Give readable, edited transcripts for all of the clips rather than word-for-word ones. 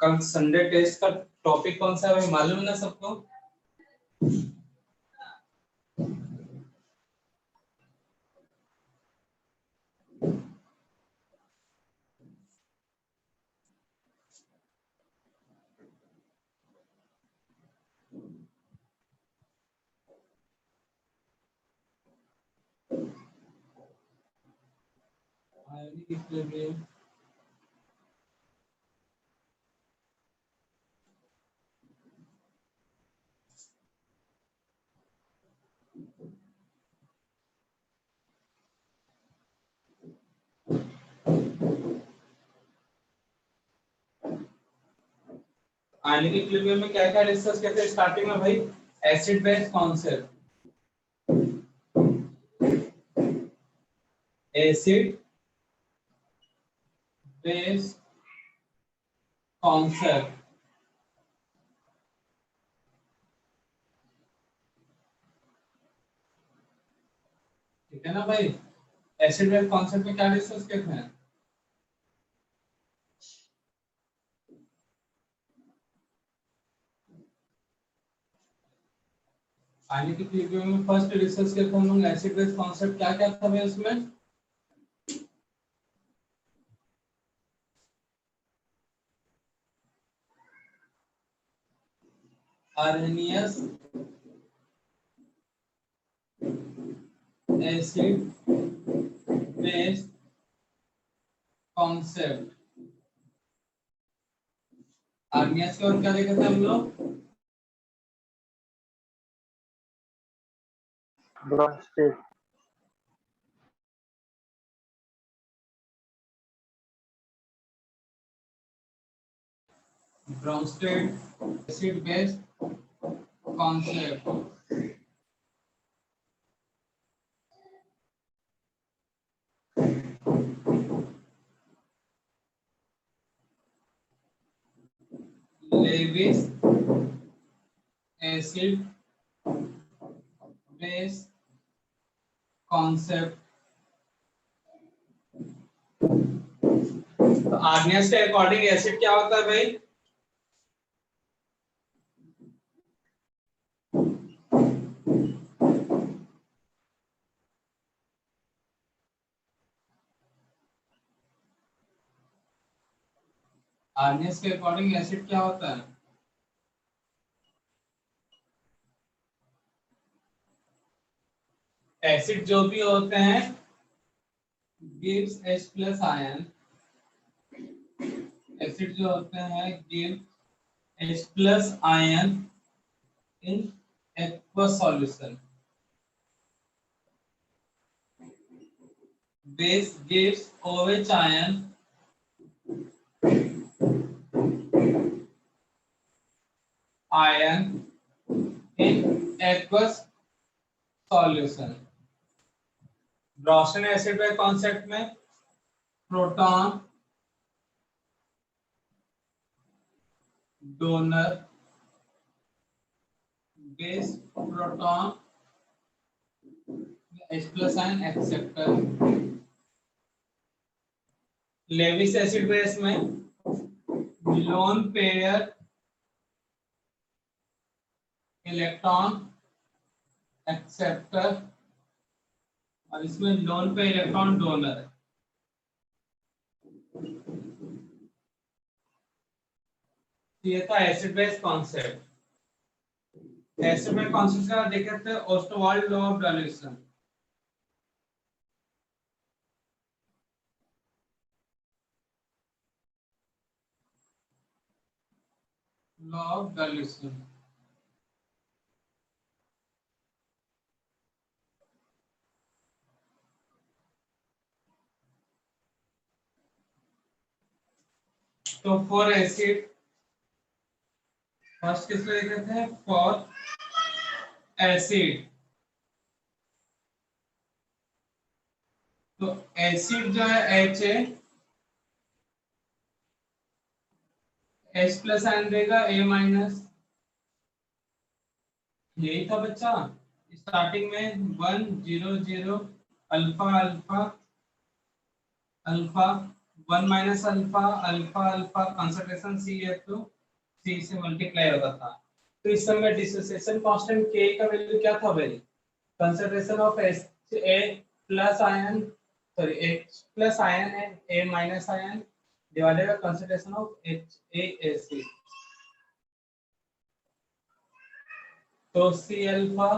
कल Sunday test का topic कौन सा है भाई, मालूम है ना सबको? Ionic equilibrium. आयोनिक इक्विलिब्रियम में क्या क्या डिस्कस करते हैं स्टार्टिंग में भाई? Acid base concept, acid base concept, ठीक है ना भाई? एसिड बेस कॉन्सेप्ट में क्या डिस्कस करते हैं? आयोनिक इक्विलिब्रियम में फर्स्ट डिस्कस करते हैं हम लोग एसिड बेस कॉन्सेप्ट। क्या क्या था भाई उसमें? Arrhenius acid base concept. Arrhenius के और क्या देखा था हम लोग? Brønsted, Brønsted acid base concept. Lewis acid base concept. तो आर्हेनियस के अकॉर्डिंग एसिड क्या होता है भाई? आर्हेनियस के अकॉर्डिंग एसिड क्या होता है? एसिड जो भी होते हैं gives H plus ion, acid जो होते हैं give H plus ion in aqueous solution. Base gives OH ion in aqueous solution. Brønsted acid के कॉन्सेप्ट में proton donor base proton H plus ion acceptor. Lewis acid base में lone pair electron acceptor और इसमें loan पे electron donor है। ये था acid base concept. Acid base concept का देखे थे Ostwald law of dilution. Law of dilution तो फॉर एसिड फर्स्ट किस लिए देखे थे? For acid. तो एसिड जो है H H प्लस आयन देगा A माइनस। यही था बच्चा स्टार्टिंग में 1 0 0 alpha alpha alpha 1 minus alpha alpha alpha concentration C है तो सी से मल्टीप्लाई होता था। तो इस समय डिसोसिएशन कांस्टेंट के का वैल्यू क्या था भाई? Concentration of H A plus ion sorry H plus ion and A minus ion divided by concentration of H A is C. तो C alpha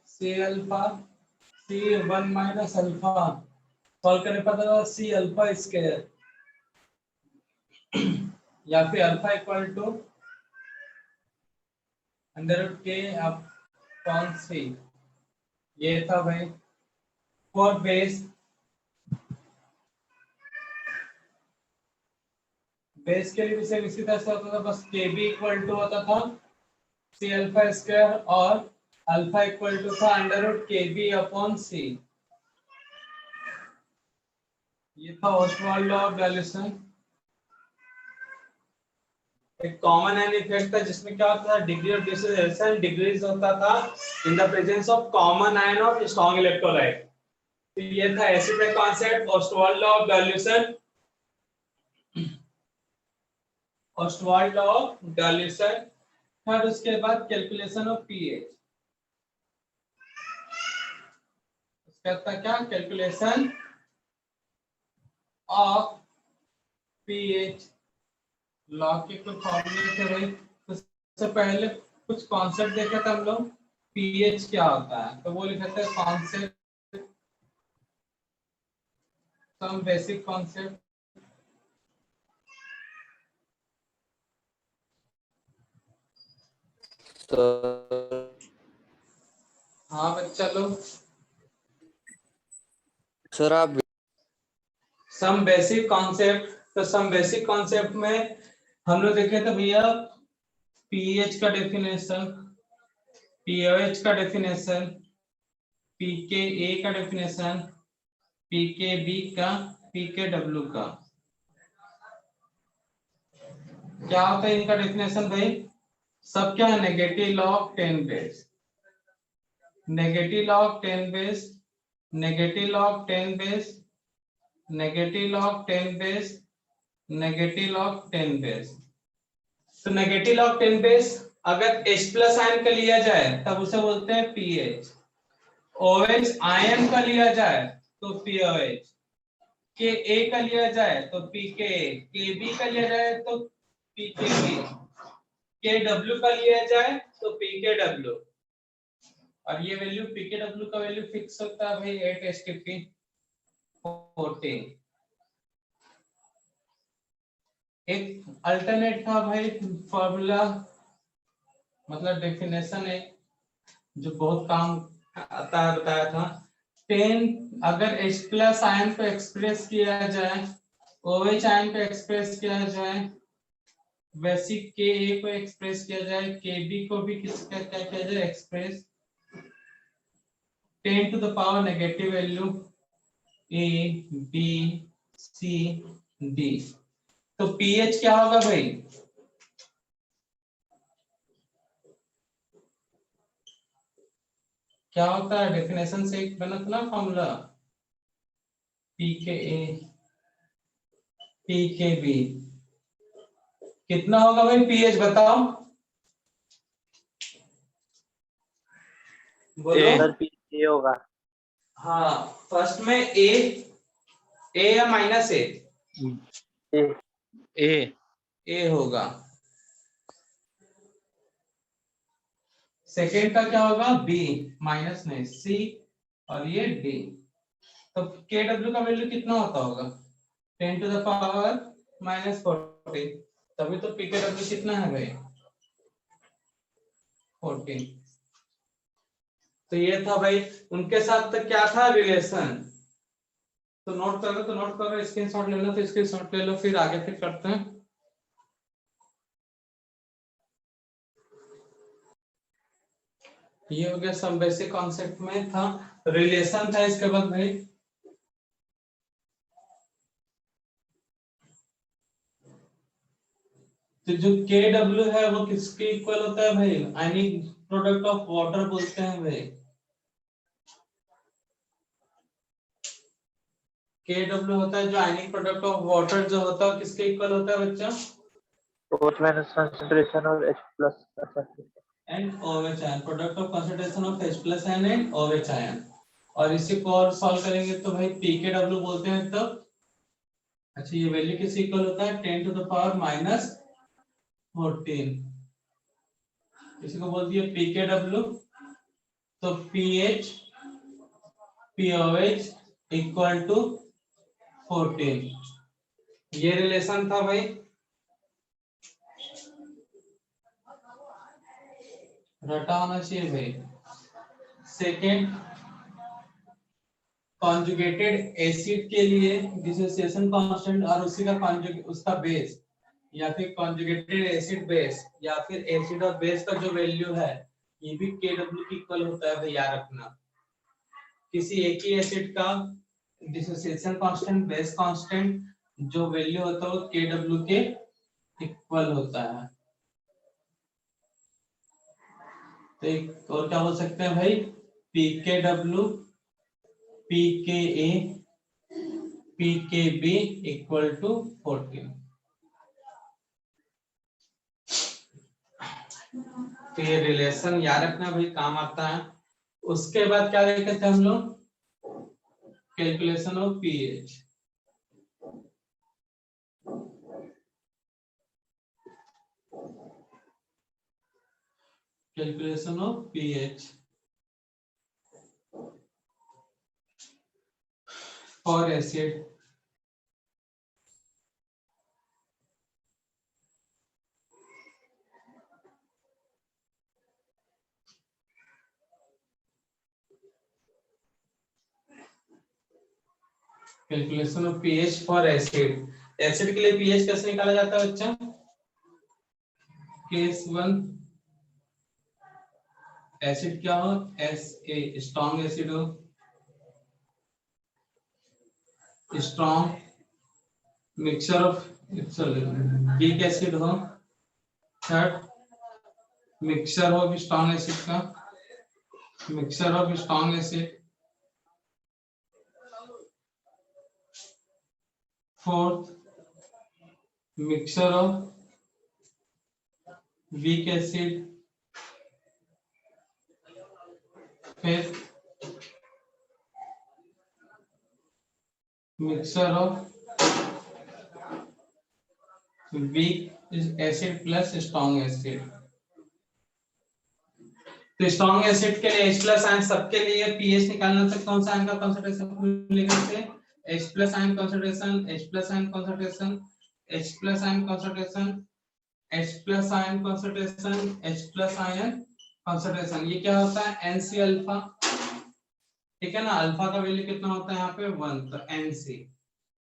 C 1 minus alpha solve करने पर तो सी अल्फा स्क्वायर या फिर alpha equal to under root के upon C. ये था भाई फॉर बेस के लिए भी सेम इसी तरह से होता था, बस के बी इक्वल टू होता था सी अल्फा स्क्वायर और अल्फा इक्वल टू था अंडर रूट के बी अपॉन सी। ये था ऑस्वाल्ड लॉ ऑफ डायल्यूशन। एक कॉमन एन इफेक्ट था जिसमें क्या होता था डिग्री ऑफ डिसोसिएशन डिक्रीज होता था in the presence of common ion of strong electrolyte. तो ये था acid concept Oswald law of dilution. Oswald law of dilution. फिर उसके बाद कैलकुलेशन ऑफ पीएच। उसका था क्या कैलकुलेशन ऑफ पीएच। लॉ के कुछ फॉर्मूले थे भाई। उससे पहले कुछ कॉन्सेप्ट देखे थे हम लोग पीएच क्या होता है, तो वो लिखा था कॉन्सेप्ट सम बेसिक कॉन्सेप्ट। हाँ बच्चा लोग सर आप सम बेसिक कॉन्सेप्ट। तो सम बेसिक कॉन्सेप्ट में हम लोग देखे थे भैया पीएच का डेफिनेशन, पीओएच का डेफिनेशन, पीकेए का डेफिनेशन, पीकेबी का, पीकेडब्ल्यू का। क्या होता है इनका डेफिनेशन भाई? सब क्या है negative log 10 base, negative log 10 base, negative log 10 base, negative log 10 base, negative log 10 base. तो नेगेटिव लॉग 10 बेस अगर H प्लस आयन का लिया जाए तब उसे बोलते हैं पीएच। OH आयन का लिया जाए तो पीओएच, के ए का लिया जाए तो पीके, के बी का लिया जाए तो पीकेबी, के डब्ल्यू का लिया जाए तो पीके डब्ल्यू। और ये वैल्यू पीके डब्ल्यू का वैल्यू फिक्स होता है भाई 8 एसटीपी 14। एक अल्टरनेट था भाई फॉर्मूला, मतलब डेफिनेशन है जो बहुत काम आता है, बताया था 10 अगर H प्लस आयन को एक्सप्रेस किया जाए, OH आयन को एक्सप्रेस किया जाए, वैसे Ka को एक्सप्रेस किया जाए, Kb को भी किसका क्या किया जाए express 10 to the power negative value A B C D। तो pH क्या होगा भाई? क्या होता है डेफिनेशन से एक बना था ना फॉर्मूला pKa pKb कितना होगा भाई pH बताओ बोलो। सर पी होगा। हाँ फर्स्ट में ए या माइनस ए? ए ए होगा। सेकेंड का क्या होगा? बी माइनस नहीं सी और ये डी। तो के डब्ल्यू का वैल्यू कितना होता होगा? 10 टू द पावर माइनस 14। तभी तो पी के डब्ल्यू कितना है भाई? 14। तो ये था भाई उनके साथ तो क्या था रिलेशन। तो नोट करो तो नोट करो, स्क्रीनशॉट ले लो तो स्क्रीनशॉट ले लो, फिर आगे फिर करते हैं। ये हो गया सब बेसिक कॉन्सेप्ट में था, रिलेशन था। इसके बाद भाई तो जो के डब्ल्यू है वो किसके इक्वल होता है भाई? आयनिक प्रोडक्ट ऑफ वाटर बोलते हैं भाई। KW होता है जो आयनिक प्रोडक्ट ऑफ वाटर जो होता है किसके इक्वल होता है बच्चा? OH माइनस कंसंट्रेशन और H plus concentration and OH ion, product of concentration of H plus ion and OH ion. और इसी को और सॉल्व करेंगे तो भाई PKW बोलते हैं तब। अच्छा ये वैल्यू किस इक्वल होता है 10 टू द पावर माइनस 14, इसी को बोल दिया PKW। तो PH POH इक्वल टू 14, ये रिलेशन था भाई। रटा होना चाहिए भाई। सेकेंड, कॉन्जुगेटेड एसिड के लिए डिसोसिएशन कांस्टेंट और उसी का उसका बेस, या फिर कॉन्जुगेटेड एसिड बेस या फिर एसिड और बेस का जो वैल्यू है ये भी KW की इक्वल होता है भाई, याद रखना। किसी एक ही एसिड का डिसोसिएशन कांस्टेंट, बेस कांस्टेंट जो वैल्यू होता है वो KW के इक्वल होता है। तो एक और क्या बोल सकते हैं भाई, PKW PKA PKB equal to 14। तो ये रिलेशन याद रखना भाई, काम आता है। उसके बाद क्या देखते थे हम लोग, calculation of pH. Calculation of pH for acid. Calculation of pH for acid. Acid के लिए पीएच कैसे निकाला जाता है बच्चा? केस 1 एसिड क्या हो, SA स्ट्रॉन्ग एसिड हो, strong mixture of weak acid हो, third mixture of strong acid का, mixture of strong acid, fourth mixture of weak acid, fifth mixture of weak acid plus strong acid. तो strong acid के लिए H plus ion सबके लिए pH निकालना था, कौन सा आयन का कंसंट्रेशन लेकर से H plus ion concentration, H plus ion concentration, H plus ion concentration, H plus ion concentration, H plus ion concentration. ये क्या होता है NC अल्फा, ठीक है ना। अल्फा का वैल्यू कितना होता है यहाँ पे 1, तो NC।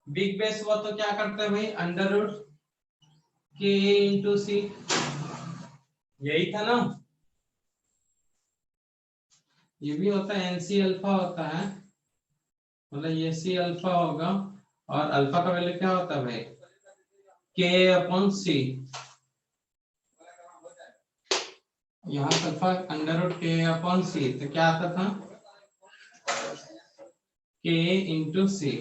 बिग बेस हुआ तो क्या करते हैं भाई, under root Ka into C, यही था ना। ये भी होता है NC अल्फा होता है, मतलब ये C अल्फा होगा। और अल्फा का वैल्यू क्या होता है भाई K/C, यहाँ अल्फा अंडर रूट K/C, तो क्या आता था K इंटू C।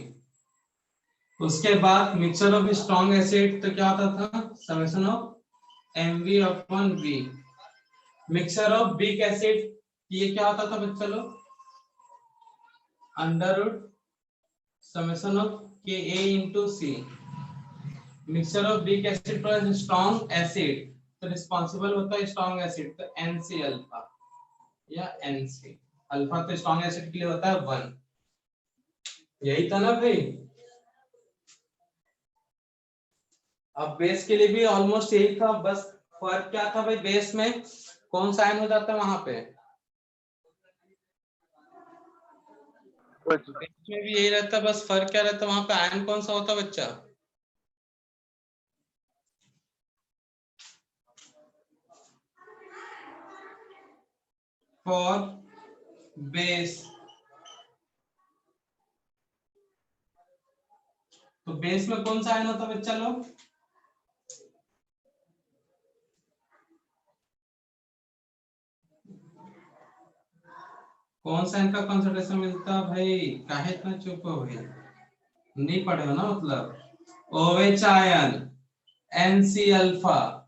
उसके बाद मिक्सचर ऑफ स्ट्रॉन्ग एसिड तो क्या आता था summation of MV/V। Mixture of weak acid ये क्या होता था बच्चा लोग, under root summation of Ka into C। Mixture of weak acid plus strong acid तो रिस्पॉन्सिबल होता है स्ट्रॉन्ग एसिड, तो NC अल्फा या NC। अल्फा तो स्ट्रॉन्ग एसिड के लिए होता है 1, यही था ना भाई। अब बेस के लिए भी ऑलमोस्ट यही था, बस फर्क क्या था भाई, बेस में कौन सा आयन हो जाता है वहां पे, बेस में भी यही रहता, बस फर्क क्या रहता वहां पे आयन कौन सा होता बच्चा। फॉर बेस, तो बेस में कौन सा आयन होता बच्चा लोग, कौन सा इनका कंसंट्रेशन मिलता भाई, काहे इतना चुप हो गया। नहीं पढ़ेगा ना, मतलब OH ion NC alpha,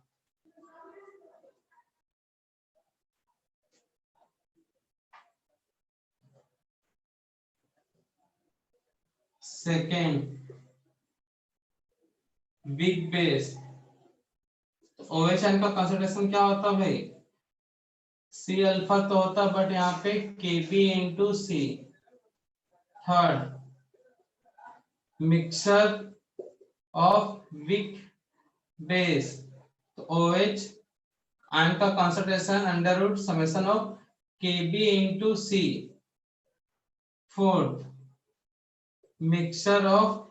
second big base. OH ion का कंसंट्रेशन क्या होता है भाई, C अल्फा तो होता, बट यहाँ पे Kb into C. Third mixture of weak base, तो OH आयन का concentration under root summation of Kb into C. Fourth mixture of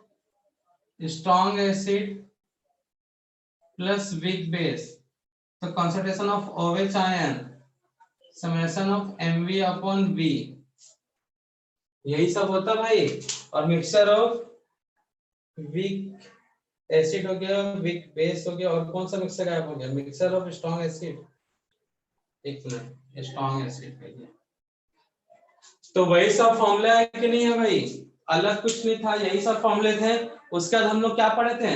strong acid plus weak base, तो concentration of OH ion summation of Mv upon V, यही सब होता भाई। और mixture of weak acid हो गया, weak base हो गया, और कौन सा मिक्सचर गायब हो गया, मिक्सचर ऑफ स्ट्रॉन्ग एसिड। एक मिनट, स्ट्रॉन्ग एसिड के लिए तो वही सब फॉर्मूला है कि नहीं है भाई, अलग कुछ नहीं था, यही सब फॉर्मूले थे। उसके बाद हम लोग क्या पढ़े थे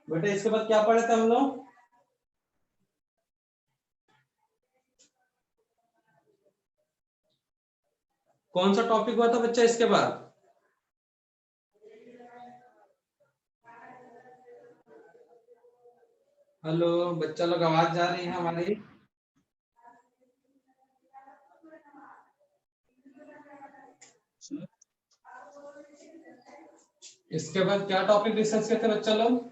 बेटा, इसके बाद क्या पढ़े थे हम लोग, कौन सा टॉपिक हुआ था बच्चा इसके बाद? हेलो बच्चा लोग, आवाज जा रही है हमारी? इसके बाद क्या टॉपिक डिस्कस करते हैं बच्चा लोग?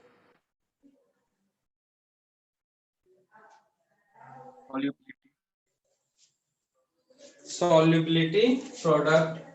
सॉल्युबिलिटी प्रोडक्ट,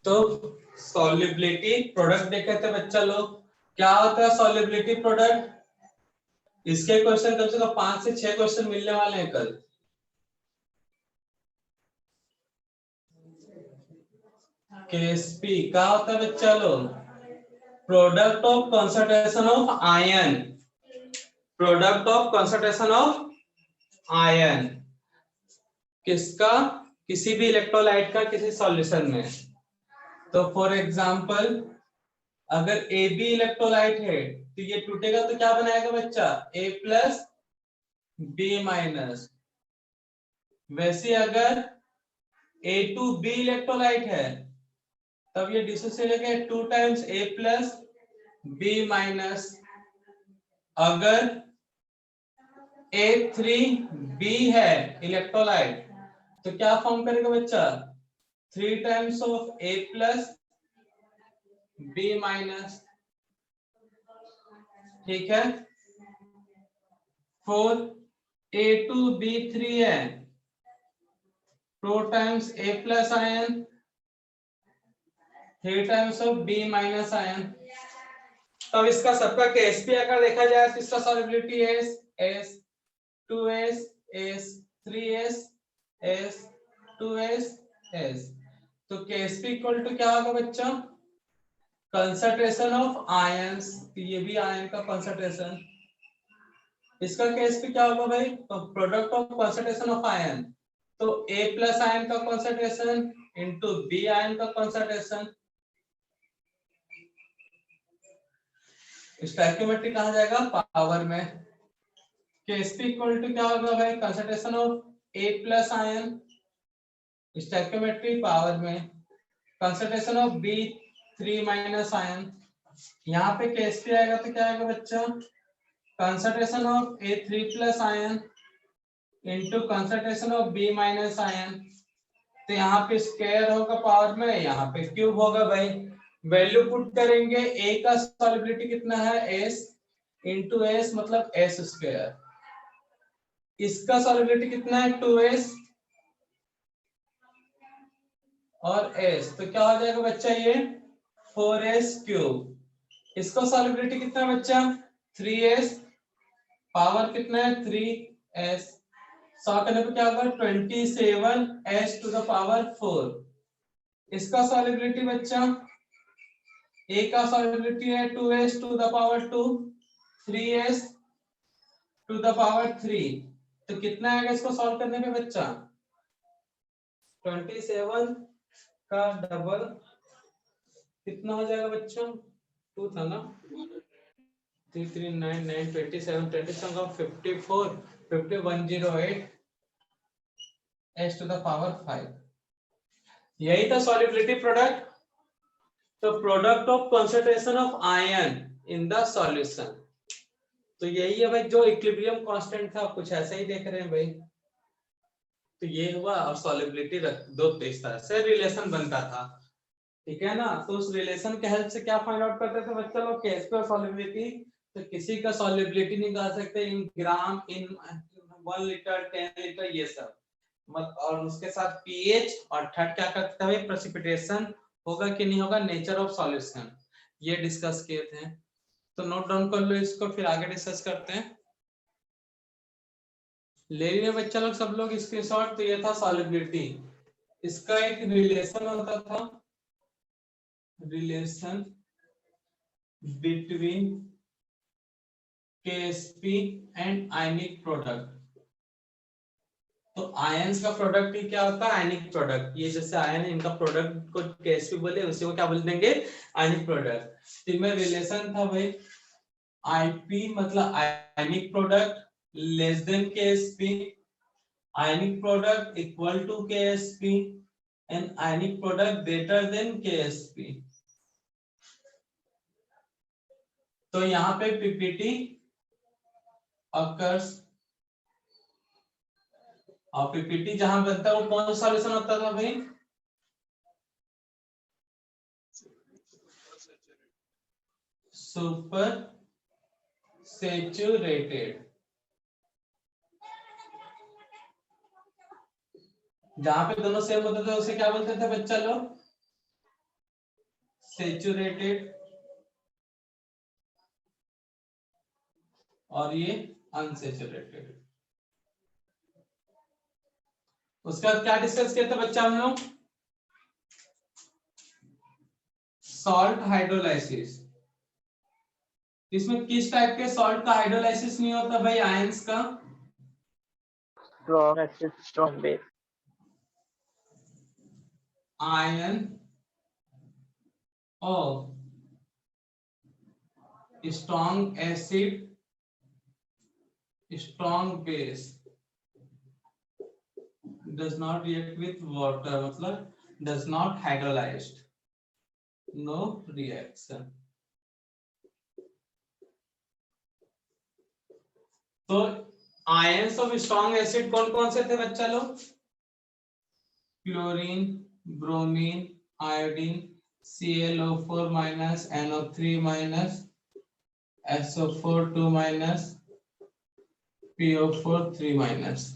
तो सॉल्युबिलिटी प्रोडक्ट देखे थे बच्चा लोग, क्या होता है सॉल्युबिलिटी प्रोडक्ट? इसके क्वेश्चन कम से कम 5 से 6 क्वेश्चन मिलने वाले हैं कल। केएसपी क्या होता है बच्चा लोग, product of concentration of ion, product of concentration of ion किसका, किसी भी इलेक्ट्रोलाइट का किसी सॉल्यूशन में। तो फॉर एग्जांपल अगर ए बी इलेक्ट्रोलाइट है तो ये टूटेगा तो क्या बनाएगा बच्चा, A प्लस बी माइनस। वैसे अगर A2B इलेक्ट्रोलाइट है तब ये डिसोसिएट होगा 2 times A plus B minus. अगर A3B है इलेक्ट्रोलाइट तो क्या फॉर्म करेगा बच्चा, 3 times of A plus B minus, ठीक है। 4 A2B3 है, 2 times A plus ion, 3 times of B minus ion. तब इसका सबका केएसपी अगर देखा जाए तो इसका solubility S S 2s s 3s s 2s s, तो केएसपी इक्वल टू क्या होगा बच्चा, कंसंट्रेशन ऑफ आयंस, ये भी आयन का कंसंट्रेशन। इसका केएसपी क्या होगा भाई, तो product of concentration of ion, तो A प्लस आयन का कंसंट्रेशन इंटू B आयन का कंसंट्रेशन। स्टोइकियोमेट्री कहा जाएगा पावर में। केएसपी इक्वल टू क्या होगा भाई, concentration of A plus ion, stoichiometry power में, concentration of B3 minus ion. यहाँ पे केएसपी आएगा तो क्या आएगा बच्चा, concentration of A3 plus ion into concentration of B minus ion. तो यहाँ पे स्क्वायर होगा पावर में, यहाँ पे क्यूब होगा भाई। वैल्यू पुट करेंगे, A का सॉल्युबिलिटी कितना है S इंटू S मतलब S स्क्वायर, इसका सॉल्युबिलिटी कितना है 2S और s, तो क्या हो जाएगा बच्चा ये 4s क्यूब। इसका सॉलिबिलिटी कितना है बच्चा 3s, पावर कितना है 3s, 100 करने पे क्या होगा 27s टू द पावर 4। इसका सॉलिबिलिटी बच्चा a का सॉलिबिलिटी है 2s to the power 2, 3s to the power 3, तो कितना आएगा इसको सॉल्व करने पे बच्चा 27 का डबल कितना हो जाएगा बच्चा 2 था ना, 3 3 9 9 27 27 का 54 5108 s टू द पावर 5। यही था सॉल्युबिलिटी प्रोडक्ट। तो product of concentration of ion in the solution, तो यही है भाई जो इक्विलिब्रियम कांस्टेंट था, कुछ ऐसा ही देख रहे हैं भाई। तो ये हुआ, और सॉल्युबिलिटी दो इस तरह से रिलेशन बनता था, ठीक है ना। तो उस रिलेशन के हेल्प से क्या फाइंड आउट करते थे बच्चा लोग, केएसपी और सॉल्युबिलिटी। तो किसी का सॉल्युबिलिटी निकाल सकते इन ग्राम, इन 1 लीटर 10 लीटर ये सब मत, और उसके साथ पीएच, और थर्ड क्या करते हैं प्रेसिपिटेशन होगा कि नहीं होगा, नेचर ऑफ सॉल्यूशन, ये डिस्कस किए थे। तो नोट डाउन कर लो इसको, फिर आगे डिस्कस करते हैं। ले लिए बच्चा लोग सब लोग स्क्रीनशॉट। तो ये था सॉल्युबिलिटी, इसका एक रिलेशन होता था, relation between Ksp and ionic product. तो आयंस का प्रोडक्ट ही क्या होता है आयनिक प्रोडक्ट। ये जैसे आयन है इनका प्रोडक्ट को केएसपी बोले, उसी को क्या बोल देंगे आयनिक प्रोडक्ट। तो में रिलेशन था भाई आईपी मतलब ionic product less than KSP, ionic product equal to KSP and ionic product greater than KSP. तो यहाँ पे पीपीटी occurs, और पीपीटी जहां बनता है वो कौन सा सॉल्यूशन होता था भाई सुपर सैचुरेटेड। जहां पे दोनों सेम होते थे उसे क्या बोलते थे बच्चा लोग सैचुरेटेड, और ये अनसैचुरेटेड। उसके बाद क्या डिस्कस किया था बच्चा हम लोग सॉल्ट हाइड्रोलाइसिस। इसमें किस टाइप के सॉल्ट का हाइड्रोलाइसिस नहीं होता भाई आयंस का strong acid, strong base. Ion of strong acid strong base does not react with water, मतलब does not hydrolyzed, no reaction। तो आयंस ऑफ स्ट्रॉन्ग एसिड कौन कौन से थे बच्चा लोग chlorine, bromine, iodine, ClO4 minus, NO3 minus, SO4 2 minus, PO4 3 minus.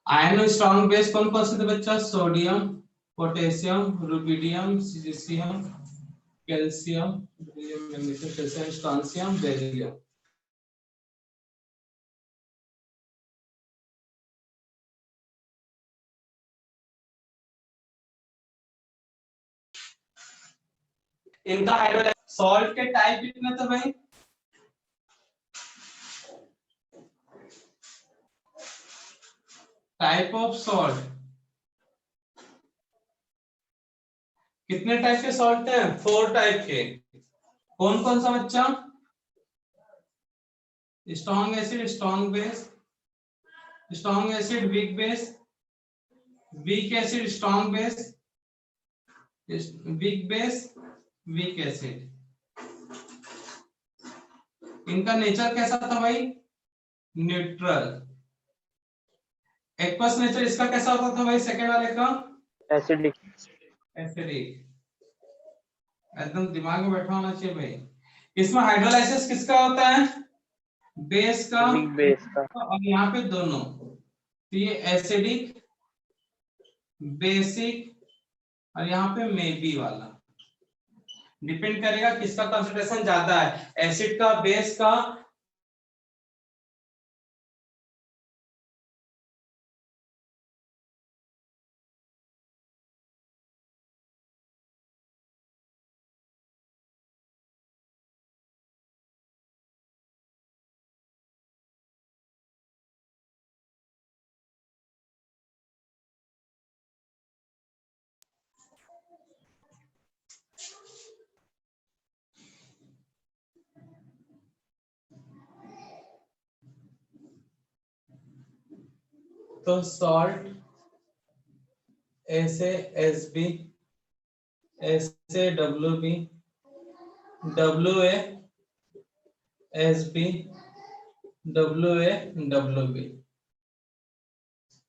Ion strong base कौन कौन से थे बच्चा sodium, potassium, rubidium, caesium, calcium, magnesium, calcium, strontium, beryllium. इनका हाइड्रोलाइज सॉल्ट के टाइप कितने थे भाई टाइप ऑफ सॉल्ट कितने टाइप के सॉल्ट हैं 4 टाइप के। कौन कौन सा बच्चा strong acid strong base, strong acid weak base, weak acid strong base, weak base weak acid. इनका नेचर कैसा था भाई न्यूट्रल। एक्वस नेचर इसका कैसा होता था भाई सेकंड वाले का Acidic. एसिडिक। एकदम दिमाग में बैठा होना चाहिए भाई। इसमें हाइड्रोलाइसिस किसका होता है बेस का Weak base का. और यहाँ पे दोनों। तो ये एसिडिक बेसिक और यहाँ पे मे बी वाला। डिपेंड करेगा किसका कंसंट्रेशन ज्यादा है, एसिड का, बेस का। तो salt S A S B, S A W B, W A S B, W A W B.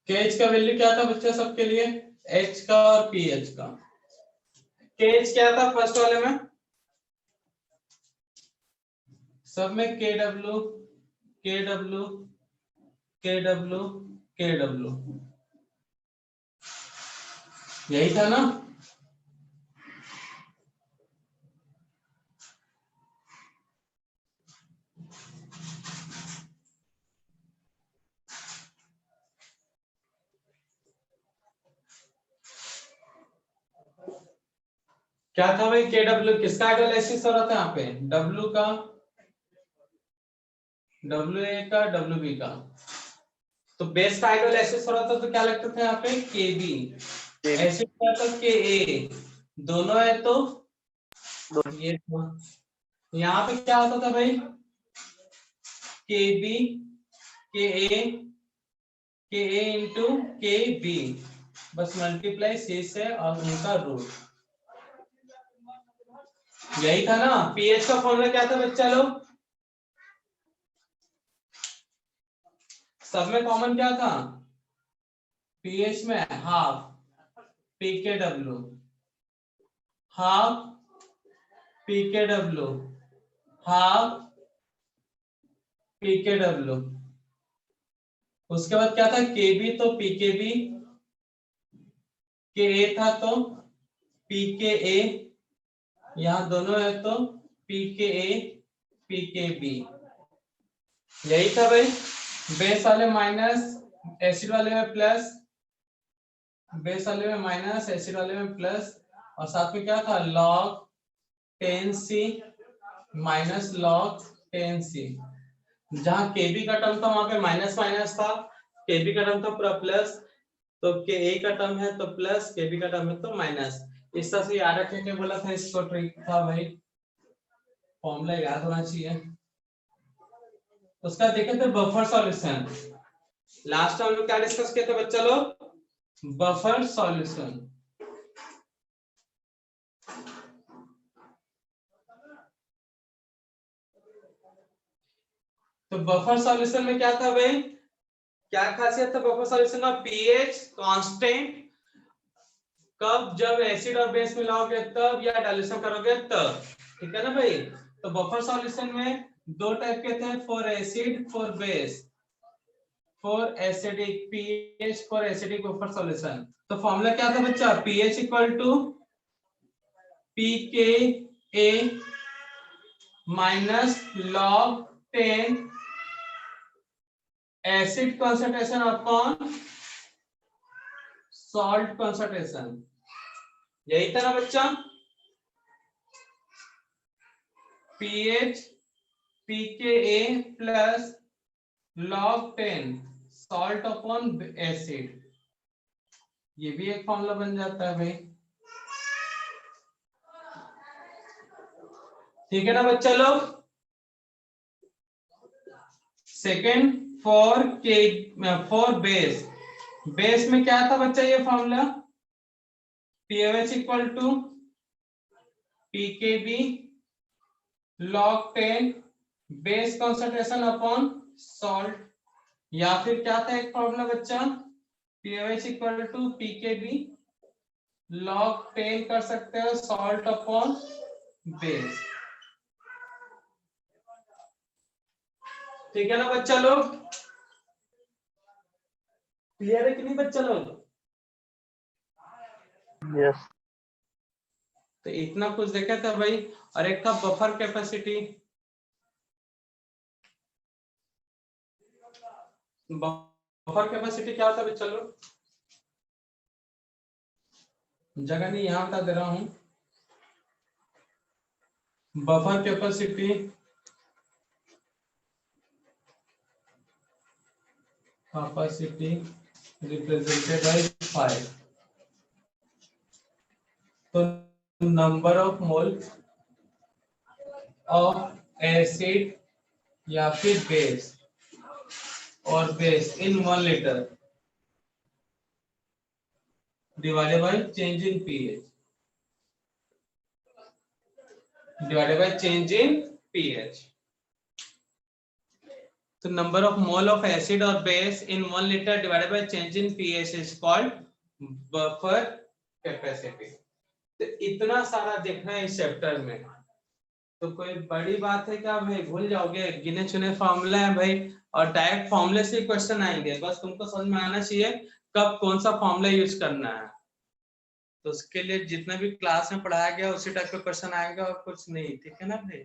KH का वैल्यू क्या था बच्चा सबके लिए, एच का और पीएच का। केएच क्या था फर्स्ट वाले में, सब में के डब्ल्यू के डब्ल्यू के डब्ल्यू के डब्ल्यू, यही था ना। क्या था भाई, के डब्ल्यू किसका हाइड्रोलाइसिस हो रहा था यहाँ पे, डब्ल्यू का, डब्ल्यू ए का, डब्ल्यू बी का। तो बेस का हाइड्रोलाइसिस हो रहा था तो क्या लगता था यहाँ पे, के बी। एसिड का तो के ए, दोनों है तो ये था। यहाँ पे क्या होता था भाई, के बी के ए इंटू के बी, बस मल्टीप्लाई सी से और उनका रूट, यही था ना। पीएच का फॉर्मूला क्या था बच्चा लोग, सब में कॉमन क्या था, पीएच में हाफ पी के डब्ल्यू, हाफ पी के डब्ल्यू, हाफ पी के डब्ल्यू। उसके बाद क्या था, के बी तो पी के बी, के ए था तो पी के ए, यहाँ दोनों है तो पी के ए पी के बी, यही था भाई। बेस वाले माइनस, एसिड वाले में प्लस, बेस वाले में माइनस, एसिड वाले में प्लस, और साथ में क्या था, log 10c minus log 10c। जहां केबी का टर्म था वहां पे माइनस माइनस था, केबी का टर्म था पूरा प्लस, तो के ए का टर्म है तो प्लस, केबी का टर्म है तो माइनस। इस तरह से याद रखने के बोला था, इसको ट्रिक था भाई, फॉर्मूला याद होना चाहिए। उसका देखे थे बफर सॉल्यूशन, लास्ट टाइम हम लोग क्या डिस्कस किए थे बच्चा लोग, बफर सॉल्यूशन। तो बफर सॉल्यूशन में क्या था भाई, क्या खासियत था बफर सॉल्यूशन का, पीएच कांस्टेंट, कब, जब एसिड और बेस मिलाओगे तब, या डाइल्यूशन करोगे तब, ठीक है ना भाई। तो बफर सॉल्यूशन में दो टाइप के थे, for acid for base, for acidic pH for acidic buffer solution. तो फॉर्मूला क्या था बच्चा, pH equal to p K a minus log 10 acid concentration upon salt concentration, यही था ना बच्चा। PH p K a plus log 10 salt upon acid, ये भी एक फॉर्मूला बन जाता है भाई, ठीक है ना बच्चा लोग। Second for K, for base, base में क्या था बच्चा ये formula, pH equal to pKb log 10 base concentration upon salt, या फिर क्या था एक फॉर्मूला बच्चा, pH equal to pKb log 10 कर सकते हो सॉल्ट अपॉन बेस, ठीक है ना बच्चा लोग। क्लियर है कि नहीं बच्चा लोग, यस। तो इतना कुछ देखे थे भाई। और एक था बफर कैपेसिटी, बफर कैपेसिटी क्या होता है भाई, चलो जगह नहीं यहाँ बता दे रहा हूं। बफर कैपेसिटी रिप्रेजेंटेड बाय 5, तो number of mole of acid या फिर बेस और base in 1 litre divided by change in pH, divided by change in pH. So number of mole of acid or base in 1 liter divided by change in pH is called buffer capacity. तो इतना सारा देखना है इस chapter में, तो कोई बड़ी बात है क्या भाई, भूल जाओगे? गिने चुने फॉर्मूला है भाई, और डायरेक्ट फॉर्मूले से क्वेश्चन आएंगे, बस तुमको समझ में आना चाहिए कब कौन सा फॉर्मूला यूज करना है। तो उसके लिए जितना भी क्लास में पढ़ाया गया उसी टाइप का क्वेश्चन आएगा और कुछ नहीं, ठीक है ना भाई।